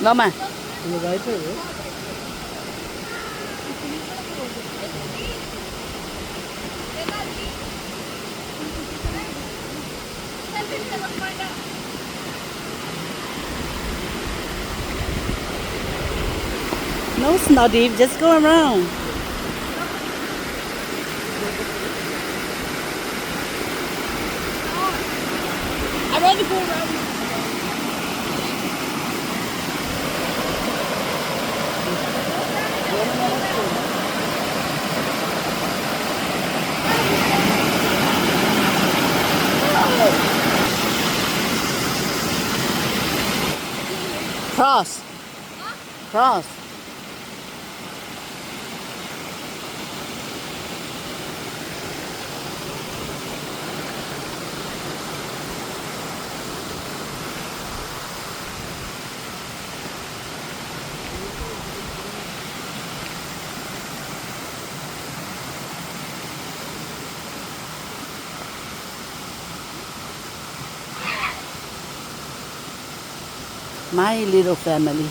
너만. 이거 라이터예요? No, it's not deep. Just go around. I'd rather go around. Cross. Cross. My little family.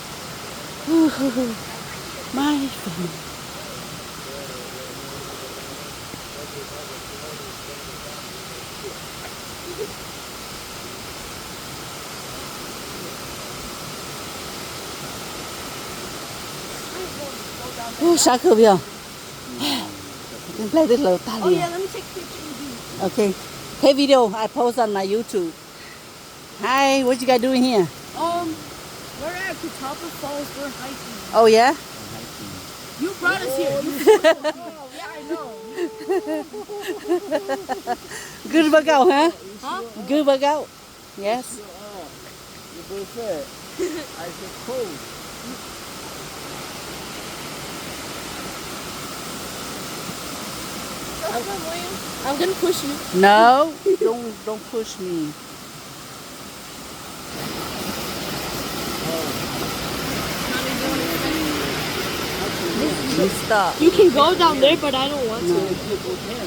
My family. Oh, 下课不要。can play this little Oh yeah, let me take pictures. Okay. Hey, video I post on my YouTube. Hi, what you guys doing here? We're at Catawba Falls. We're hiking. Oh yeah? You brought us here. You forced us here. Yeah, I know. Good workout, huh? Huh? Good workout. Yes. You both said, I said cold. I'm gonna push you. No, don't push me. Stop. You can go down there, but I don't want to.